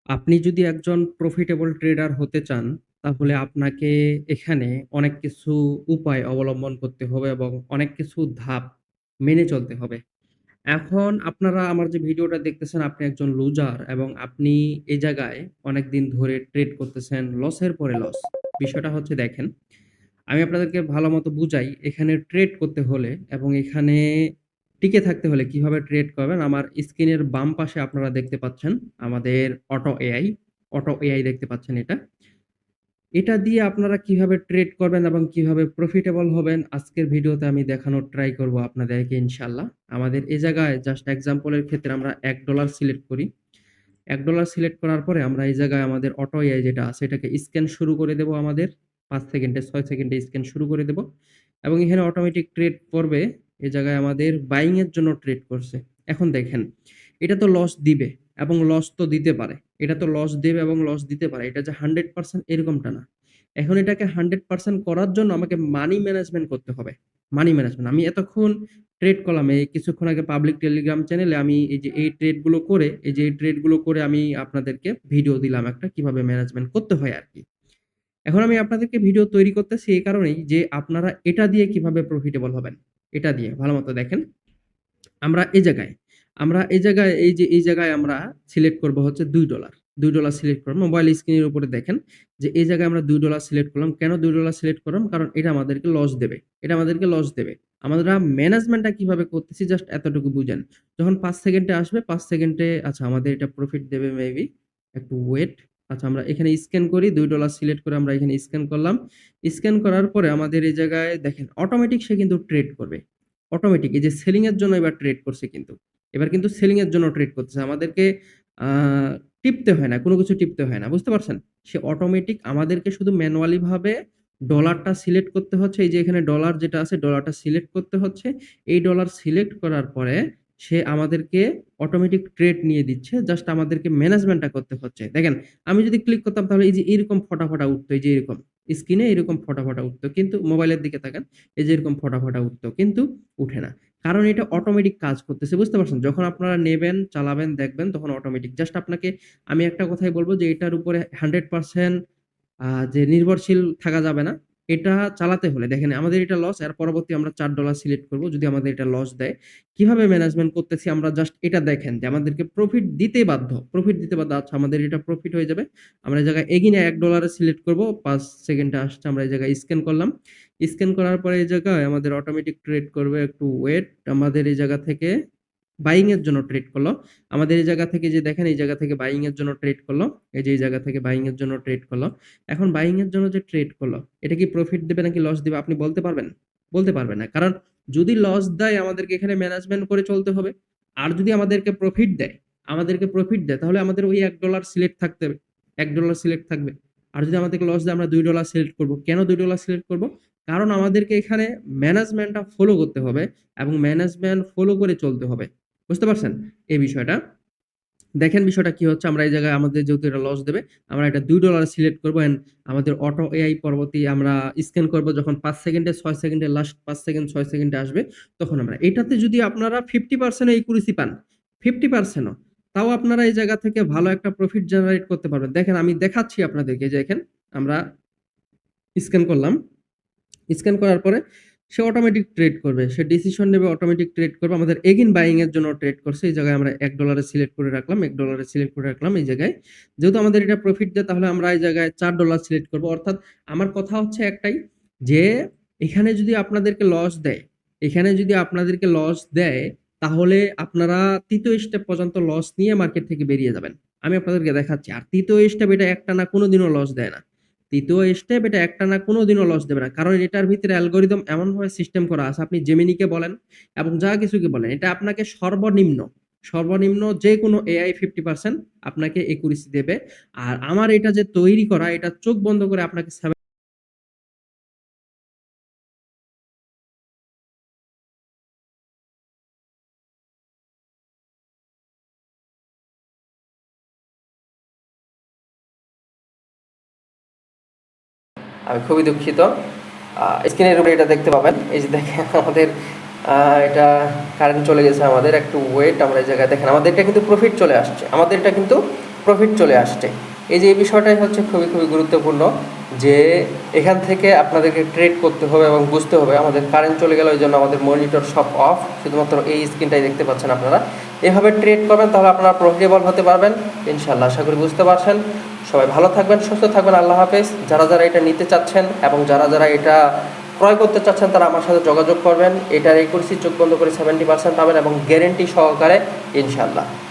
আপনি যদি একজন প্রফিটেবল ট্রেডার হতে চান, তাহলে আপনাকে এখানে অনেক কিছু উপায় অবলম্বন করতে হবে এবং অনেক কিছু ধাপ মেনে চলতে হবে। এখন আপনারা আমার যে ভিডিওটা দেখতেছেন, আপনি একজন লুজার এবং আপনি এই জায়গায় অনেকদিন ধরে ট্রেড করতেছেন, লসের পরে লস। বিষয়টা হচ্ছে দেখেন, আমি আপনাদেরকে ভালোমতো বুঝাই। এখানে ট্রেড করতে হলে এবং এখানে টিকে থাকতে হলে কিভাবে ট্রেড করবেন, আমার স্ক্রিনের বাম পাশে আপনারা দেখতে পাচ্ছেন আমাদের অটো এআই। অটো এআই দেখতে পাচ্ছেন এটা। এটা দিয়ে আপনারা কিভাবে ট্রেড করবেন এবং কিভাবে প্রফিটেবল হবেন, আজকের ভিডিওতে আমি দেখানোর ট্রাই করব আপনাদেরকে ইনশাআল্লাহ। আমাদের এই জায়গায় জাস্ট এক্সাম্পল এর ক্ষেত্রে আমরা $1 সিলেক্ট করি। $1 সিলেক্ট করার পরে আমরা এই জায়গায় আমাদের অটো এআই যেটা আছে এটাকে স্ক্যান শুরু করে দেব আমাদের। ৫ সেকেন্ডে ৬ সেকেন্ডে স্ক্যান শুরু করে দেব। এবং এখানে অটোমেটিক ট্রেড করবে। এই জায়গায় আমাদের বাইং এর জন্য ট্রেড করছে। এখন দেখেন, এটা তো লস দিবে এবং লস তো দিতে পারে। এটা তো লস দেবে এবং লস দিতে পারে। এটা যে 100% এরকমটা না। এখন এটাকে 100% করার জন্য আমাকে মানি ম্যানেজমেন্ট করতে হবে। Money management. আমি এতক্ষণ ট্রেড করলাম, এই কিছুক্ষণ আগে পাবলিক টেলিগ্রাম চ্যানেলে আমি এই যে এই ট্রেডগুলো করে আমি আপনাদেরকে ভিডিও দিলাম একটা কিভাবে ম্যানেজমেন্ট করতে হয় আরকি। এখন আমি আপনাদেরকে ভিডিও তৈরি করতেছি এই কারণেই যে আপনারা এটা দিয়ে কিভাবে প্রফিটেবল হবেন। এটা দিয়ে ভালোমতো দেখেন। আমরা এই জায়গায় এই জায়গায় আমরা সিলেক্ট করব হচ্ছে $2 $2 সিলেক্ট করব। মোবাইল স্ক্রিনের উপরে দেখেন যে এই জায়গায় আমরা $2 সিলেক্ট করলাম। কেন $2 সিলেক্ট করলাম? কারণ এটা আমাদেরকে লস দেবে। এটা আমাদেরকে লস দেবে। আমরা ম্যানেজমেন্টটা কিভাবে করতেছি জাস্ট এতটুকু বুঝেন। যখন ৫ সেকেন্ডে আসবে ৫ সেকেন্ডে আচ্ছা আমাদের এটা প্রফিট দেবে মেবি। একটু ওয়েট। আচ্ছা আমরা এখানে স্ক্যান করি $2 সিলেক্ট করে আমরা এখানে স্ক্যান করলাম। স্ক্যান করার পরে আমাদের এই জায়গায় দেখেন অটোমেটিক সে কিন্তু ট্রেড করবে। অটোমেটিক এই যে সেলিং এর জন্য এবার ট্রেড করছে কিন্তু। এবার কিন্তু সেলিং এর জন্য ট্রেড করতেছে। আমাদেরকে আ টিপতে হয় না। কোন কিছু টিপতে হয় না। বুঝতে পারছেন? সে অটোমেটিক আমাদেরকে শুধু ম্যানুয়ালি ভাবে ডলারটা সিলেক্ট করতে হচ্ছে। এই যে এখানে ডলার যেটা আছে ডলারটা সিলেক্ট করতে হচ্ছে। এই ডলার সিলেক্ট করার পরে সে আমাদেরকে অটোমেটিক ট্রেড নিয়ে দিচ্ছে। জাস্ট আমাদেরকে ম্যানেজমেন্টটা করতে হচ্ছে। দেখেন, আমি যদি ক্লিক করতাম তাহলে এই যে এরকম ফটা উঠতো। এই যে এরকম। স্ক্রিনে এরকম ফটা উঠতো। কিন্তু মোবাইলের দিকে তাকান। এই যে এরকম ফটা উঠতো। কিন্তু উঠে না। কারণ এটা অটোমেটিক কাজ করতেছে। বুঝতে পারছেন? যখন আপনারা নেবেন, চালাবেন, দেখবেন তখন অটোমেটিক। জাস্ট আপনাকে আমি একটা কথাই বলব যে এটার উপরে 100% যে নির্ভরশীল থাকা যাবে না। এটা চালাতে হলে দেখেন আমাদের এটা লস, এর পরবর্তী আমরা $4 সিলেক্ট করব যদি আমাদের এটা লস দেয়। কিভাবে ম্যানেজমেন্ট করতেছি আমরা জাস্ট এটা দেখেন যে আমাদেরকে প্রফিট দিতেই বাধ্য। প্রফিট দিতে বাধ্য। আচ্ছা আমাদের এটা প্রফিট হয়ে যাবে। আমরা এই জায়গায় এগেইন $1 সিলেক্ট করব। ৫ সেকেন্ডে আসছে আমরা এই জায়গায় স্ক্যান করলাম। স্ক্যান করার পরে এই জায়গায় আমাদের অটোমেটিক ট্রেড করবে। একটু ওয়েট। আমাদের এই জায়গা থেকে বাইং এর জন্য ট্রেড করলো। আমাদের এই জায়গা থেকে যে দেখেন এই জায়গা থেকে বাইং এর জন্য ট্রেড করলো। এই যে এই জায়গা থেকে বাইং এর জন্য ট্রেড করলো। এখন বাইং এর জন্য যে ট্রেড করলো, এটা কি প্রফিট দিবে নাকি লস দিবে আপনি বলতে পারবেন? বলতে পারবেন না। কারণ যদি লস দেয় আমাদেরকে এখানে ম্যানেজমেন্ট করে চলতে হবে। আর যদি আমাদেরকে প্রফিট দেয় তাহলে আমাদের ওই $1 সিলেক্ট থাকতে হবে। $1 সিলেক্ট থাকবে। আর যদি আমাদেরকে লস দেয় আমরা $2 সিলেক্ট করব। কেন $2 সিলেক্ট করব? কারণ আমাদেরকে এখানে ম্যানেজমেন্টটা ফলো করতে হবে এবং ম্যানেজমেন্ট ফলো করে চলতে হবে। বুঝতে পারছেন এই বিষয়টা? দেখেন বিষয়টা কি হচ্ছে, আমরা এই জায়গায় আমাদের যেহেতু এটা লস দেবে, আমরা এটা $2 সিলেক্ট করব অ্যান্ড আমাদের অটো এআই পরবর্তী আমরা স্ক্যান করব যখন ৫ সেকেন্ডে ৬ সেকেন্ডে লাস্ট ৫ সেকেন্ড ৬ সেকেন্ডে আসবে তখন আমরা এটাতে যদি আপনারা 50% একুরেসি পান, 50% ও তাও আপনারা এই জায়গা থেকে ভালো একটা প্রফিট জেনারেট করতে পারবেন। দেখেন আমি দেখাচ্ছি আপনাদেরকে যে দেখেন আমরা স্ক্যান করলাম। স্ক্যান করার পরে সে অটোমেটিক ট্রেড করবে। সে ডিসিশন নেবে, অটোমেটিক ট্রেড করবে। আমাদের এগেইন বাইং এর জন্য ট্রেড করছে। এই জায়গায় আমরা $1 সিলেক্ট করে রাখলাম। $1 সিলেক্ট করে রাখলাম এই জায়গায়। যেহেতু আমাদের এটা প্রফিট দেয় তাহলে আমরা এই জায়গায় $4 সিলেক্ট করব। অর্থাৎ আমার কথা হচ্ছে একটাই যে এখানে যদি আপনাদেরকে লস দেয়, এখানে যদি আপনাদেরকে লস দেয় তাহলে আপনারা ৩য় স্টেপ পর্যন্ত লস নিয়ে মার্কেট থেকে বেরিয়ে যাবেন। আমি আপনাদেরকে দেখাচ্ছি। আর ৩য় স্টেপ এটা একটানা কোনদিনও লস দেয় না। ৩য় স্টেপ এটা একটানা কোনদিনও লস দেবে না। কারণ এটার ভিতরে অ্যালগরিদম এমনভাবে সিস্টেম করা আছে, আপনি জেমিনিকে বলেন এবং যা কিছুকে বলেন, এটা আপনাকে সর্বনিম্ন যেকোনো এআই 50% আপনাকে একুরেসি দেবে। আর আমার এটা যে তৈরি করা, এটা চোখ বন্ধ করে আপনাকে আমি খুবই দুঃখিত। স্ক্রিনের উপরে এটা দেখতে পাবেন। এই যে দেখেন আমাদের এটা কারেন্ট চলে গেছে আমাদের। একটু ওয়েট, আমরা এই জায়গায় দেখেন আমাদের এটা কিন্তু প্রফিট চলে আসছে। আমাদের এটা কিন্তু প্রফিট চলে আসছে। এই যে এই বিষয়টাই হচ্ছে খুবই খুবই গুরুত্বপূর্ণ, যে এখান থেকে আপনাদেরকে ট্রেড করতে হবে এবং বুঝতে হবে। আমাদের কারেন্ট চলে গেল, ওই জন্য আমাদের মনিটর সব অফ, শুধুমাত্র এই স্ক্রিনটাই দেখতে পাচ্ছেন আপনারা। এভাবে ট্রেড করবেন, তাহলে আপনারা প্রফিটেবল হতে পারবেন ইনশাল্লাহ। আশা করি বুঝতে পারছেন। সবাই ভালো থাকবেন, সুস্থ থাকবেন। আল্লাহ হাফেজ। যারা যারা এটা নিতে চাচ্ছেন এবং যারা যারা এটা ক্রয় করতে চাচ্ছেন, তারা আমার সাথে যোগাযোগ করবেন। এটার এই করেছি, চোখ বন্ধ করে 70% পাবেন এবং গ্যারেন্টি সহকারে ইনশাল্লাহ।